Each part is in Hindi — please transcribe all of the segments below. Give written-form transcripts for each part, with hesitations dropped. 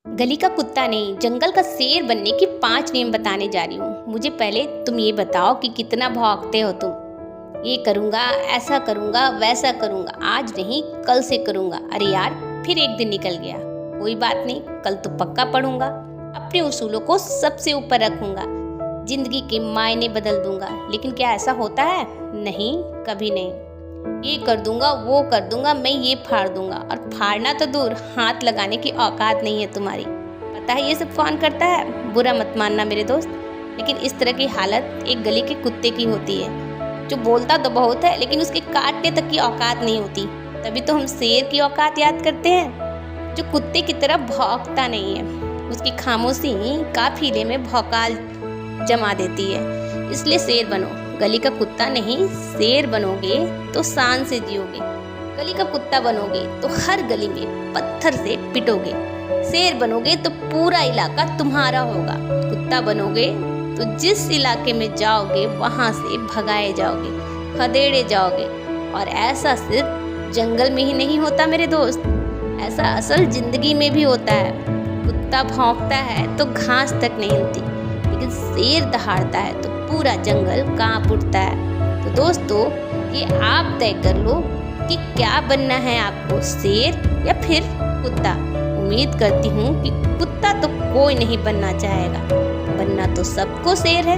गली का कुत्ता नहीं, जंगल का शेर बनने की 5 नियम बताने जा रही हूँ। मुझे पहले तुम ये बताओ कि कितना भौंकते हो तुम। ये करूँगा, ऐसा करूँगा, वैसा करूँगा, आज नहीं कल से करूँगा। अरे यार, फिर एक दिन निकल गया। कोई बात नहीं, कल तो पक्का पढ़ूंगा। अपने उसूलों को सबसे ऊपर रखूंगा। जिंदगी के मायने बदल दूंगा। लेकिन क्या ऐसा होता है? नहीं, कभी नहीं। ये कर दूंगा, वो कर दूंगा, मैं ये फाड़ दूंगा। और फाड़ना तो दूर, हाथ लगाने की औकात नहीं है तुम्हारी। पता है ये सब कौन करता है? बुरा मत मानना मेरे दोस्त, लेकिन इस तरह की हालत एक गली के कुत्ते की होती है, जो बोलता तो बहुत है लेकिन उसके काटने तक की औकात नहीं होती। तभी तो हम शेर की औकात याद करते हैं, जो कुत्ते की तरह भौंकता नहीं है। उसकी खामोशी काफिले में भौकाल जमा देती है। इसलिए शेर बनो। गली का कुत्ता नहीं, शेर बनोगे तो शान से जियोगे। गली का कुत्ता बनोगे तो हर गली में पत्थर से पिटोगे। शेर बनोगे तो पूरा इलाका तुम्हारा होगा। कुत्ता बनोगे तो जिस इलाके में जाओगे वहां से भगाए जाओगे, खदेड़े जाओगे। और ऐसा सिर्फ जंगल में ही नहीं होता मेरे दोस्त, ऐसा असल जिंदगी में भी होता है। कुत्ता भौंकता है तो घास तक नहीं हिलती, लेकिन शेर दहाड़ता है तो पूरा जंगल कांप उठता है। तो दोस्तों, ये आप तय कर लो कि क्या बनना है आपको, शेर या फिर कुत्ता। उम्मीद करती हूँ कि कुत्ता तो कोई नहीं बनना चाहेगा, बनना तो सबको शेर है।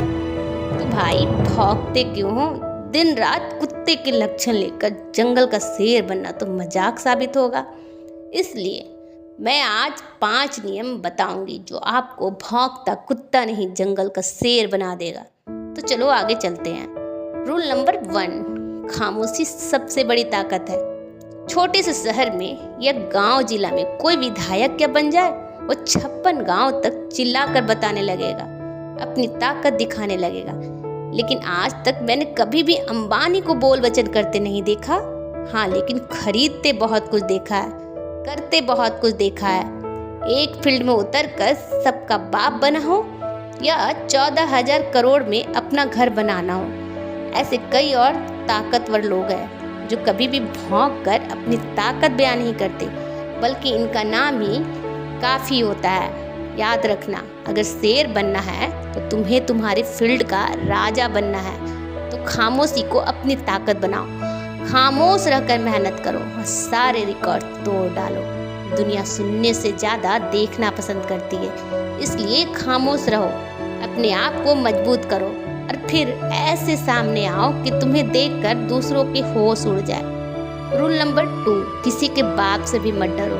तो भाई, भौंकते क्यों हो? दिन रात कुत्ते के लक्षण लेकर जंगल का शेर बनना तो मजाक साबित होगा। इसलिए मैं आज 5 नियम बताऊंगी जो आपको भौंकता कुत्ता नहीं, जंगल का शेर बना देगा। तो चलो आगे चलते हैं। रूल नंबर 1, खामोशी सबसे बड़ी ताकत है। छोटे से शहर में या गांव जिला में कोई विधायक क्या बन जाए, वो 56 गांव तक चिल्लाकर बताने लगेगा, अपनी ताकत दिखाने लगेगा। लेकिन आज तक मैंने कभी भी अंबानी को बोल वचन करते नहीं देखा। हाँ, लेकिन खरीदते बहुत कुछ देखा है, करते बहुत कुछ देखा है। एक फील्ड में उतरकर सबका बाप बना हो या 14,000 करोड़ में अपना घर बनाना हो। ऐसे कई और ताकतवर लोग हैं जो कभी भी भौंक कर अपनी ताकत बयान नहीं करते, बल्कि इनका नाम ही काफ़ी होता है। याद रखना, अगर शेर बनना है तो तुम्हें तुम्हारे फील्ड का राजा बनना है। तो खामोशी को अपनी ताकत बनाओ, खामोश रहकर मेहनत करो और सारे रिकॉर्ड तोड़ डालो। दुनिया सुनने से ज़्यादा देखना पसंद करती है, इसलिए खामोश रहो, अपने आप को मजबूत करो और फिर ऐसे सामने आओ कि तुम्हें देखकर दूसरों के होश उड़ जाए। रूल नंबर 2, किसी के बाप से भी मत डरो।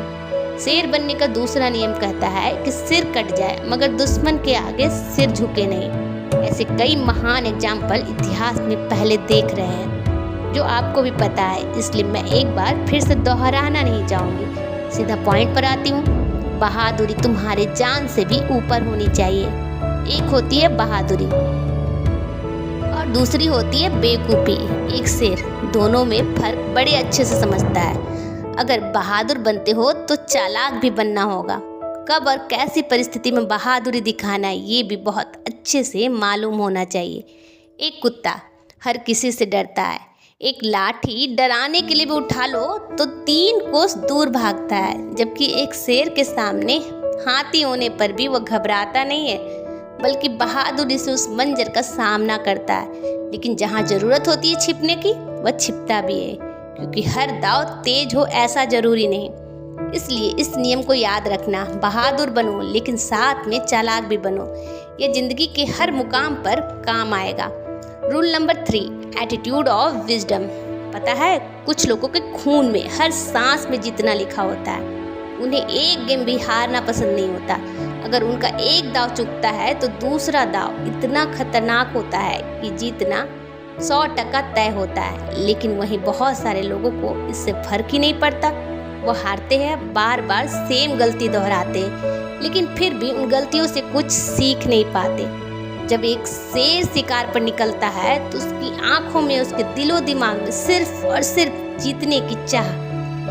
शेर बनने का दूसरा नियम कहता है कि सिर कट जाए मगर दुश्मन के आगे सिर झुके नहीं। ऐसे कई महान एग्जाम्पल इतिहास में पहले देख रहे हैं, जो आपको भी पता है, इसलिए मैं एक बार फिर से दोहराना नहीं चाहूँगी। सीधा पॉइंट पर आती हूँ। बहादुरी तुम्हारे जान से भी ऊपर होनी चाहिए। एक होती है बहादुरी और दूसरी होती है बेवकूफ़ी। एक शेर दोनों में फर्क बड़े अच्छे से समझता है। अगर बहादुर बनते हो तो चालाक भी बनना होगा। कब और कैसी परिस्थिति में बहादुरी दिखाना है, ये भी बहुत अच्छे से मालूम होना चाहिए। एक कुत्ता हर किसी से डरता है। एक लाठी डराने के लिए भी उठा लो तो 3 कोस दूर भागता है, जबकि एक शेर के सामने हाथी होने पर भी वो घबराता नहीं है, बल्कि बहादुरी से उस मंजर का सामना करता है। लेकिन जहाँ जरूरत होती है छिपने की, वह छिपता भी है, क्योंकि हर दाव तेज हो ऐसा जरूरी नहीं। इसलिए इस नियम को याद रखना, बहादुर बनो लेकिन साथ में चालाक भी बनो। ये जिंदगी के हर मुकाम पर काम आएगा। Rule number 3, attitude of wisdom. पता है, कुछ लोगों के खून में, हर सांस में जीतना लिखा होता है। उन्हें एक गेम भी हारना पसंद नहीं होता। अगर उनका एक दाव चुकता है तो दूसरा दाव इतना खतरनाक होता है कि जीतना 100% तय होता है। लेकिन वहीं बहुत सारे लोगों को इससे फर्क ही नहीं पड़ता। वो हारते हैं, बार बार सेम गलती दोहराते हैं, लेकिन फिर भी उन गलतियों से कुछ सीख नहीं पाते। जब एक शेर शिकार पर निकलता है तो उसकी आंखों में, उसके दिलो दिमाग में सिर्फ और सिर्फ जीतने की चाह,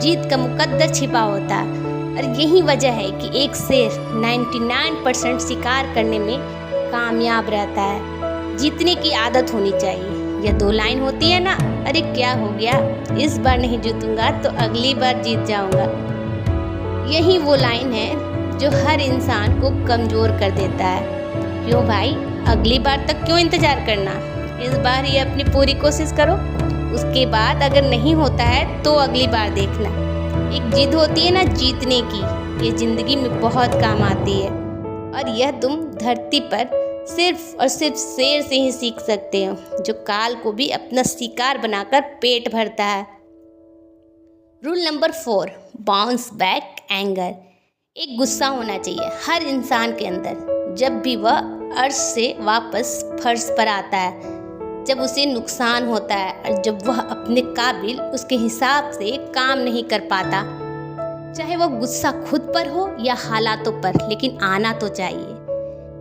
जीत का मुकद्दर छिपा होता है। और यही वजह है कि एक शेर 99% शिकार करने में कामयाब रहता है। जीतने की आदत होनी चाहिए। यह 2 लाइन होती है ना, अरे क्या हो गया, इस बार नहीं जीतूंगा तो अगली बार जीत जाऊंगा। यही वो लाइन है जो हर इंसान को कमज़ोर कर देता है। क्यों भाई, अगली बार तक क्यों इंतज़ार करना, इस बार ही अपनी पूरी कोशिश करो। उसके बाद अगर नहीं होता है तो अगली बार देखना। एक जिद होती है ना जीतने की, ये ज़िंदगी में बहुत काम आती है और यह तुम धरती पर सिर्फ और सिर्फ शेर से ही सीख सकते हो, जो काल को भी अपना शिकार बनाकर पेट भरता है। Rule number 4, bounce back anger. एक गुस्सा होना चाहिए हर इंसान के अंदर जब भी वह अर्श से वापस फर्श पर आता है, जब उसे नुकसान होता है और जब वह अपने काबिल उसके हिसाब से काम नहीं कर पाता। चाहे वह गुस्सा खुद पर हो या हालातों पर, लेकिन आना तो चाहिए।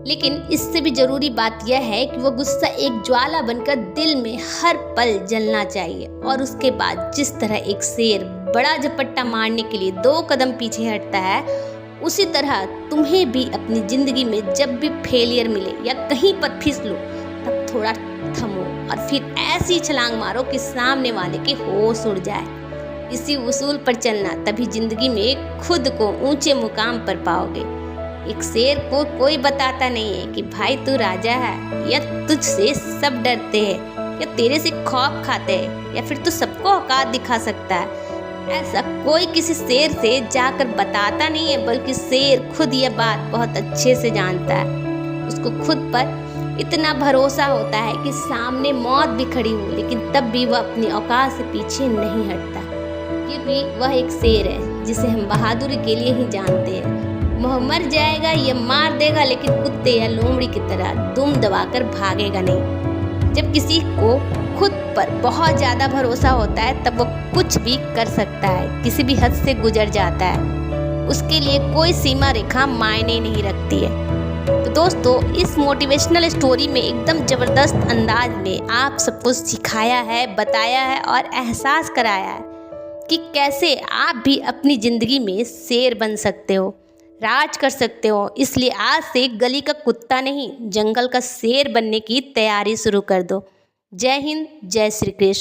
लेकिन इससे भी ज़रूरी बात यह है कि वह गुस्सा एक ज्वाला बनकर दिल में हर पल जलना चाहिए और उसके बाद जिस तरह एक शेर बड़ा झपट्टा मारने के लिए 2 कदम पीछे हटता है, उसी तरह तुम्हें भी अपनी ज़िंदगी में जब भी फेलियर मिले या कहीं पर फिसलो, तब थोड़ा थमो और फिर ऐसी छलांग मारो कि सामने वाले के होश उड़ जाए। इसी उसूल पर चलना, तभी ज़िंदगी में खुद को ऊंचे मुकाम पर पाओगे। एक शेर को कोई बताता नहीं है कि भाई तू राजा है, या तुझसे सब डरते हैं, या तेरे से खौफ खाते हैं, या फिर तू सबको औकात दिखा सकता है। ऐसा कोई किसी शेर से जाकर बताता नहीं है, बल्कि शेर खुद यह बात बहुत अच्छे से जानता है। उसको खुद पर इतना भरोसा होता है कि सामने मौत भी खड़ी हो, लेकिन तब भी वह अपनी औकात से पीछे नहीं हटता, क्योंकि वह एक शेर है जिसे हम बहादुरी के लिए ही जानते हैं। वह मर जाएगा या मार देगा, लेकिन कुत्ते या लोमड़ी की तरह दुम दबाकर भागेगा नहीं। जब किसी को खुद पर बहुत ज़्यादा भरोसा होता है, तब वो कुछ भी कर सकता है, किसी भी हद से गुजर जाता है। उसके लिए कोई सीमा रेखा मायने नहीं रखती है। तो दोस्तों, इस मोटिवेशनल स्टोरी में एकदम ज़बरदस्त अंदाज में आप सबको सिखाया है, बताया है और एहसास कराया है कि कैसे आप भी अपनी ज़िंदगी में शेर बन सकते हो, राज कर सकते हो। इसलिए आज से गली का कुत्ता नहीं, जंगल का शेर बनने की तैयारी शुरू कर दो। जय हिंद, जय श्री कृष्ण।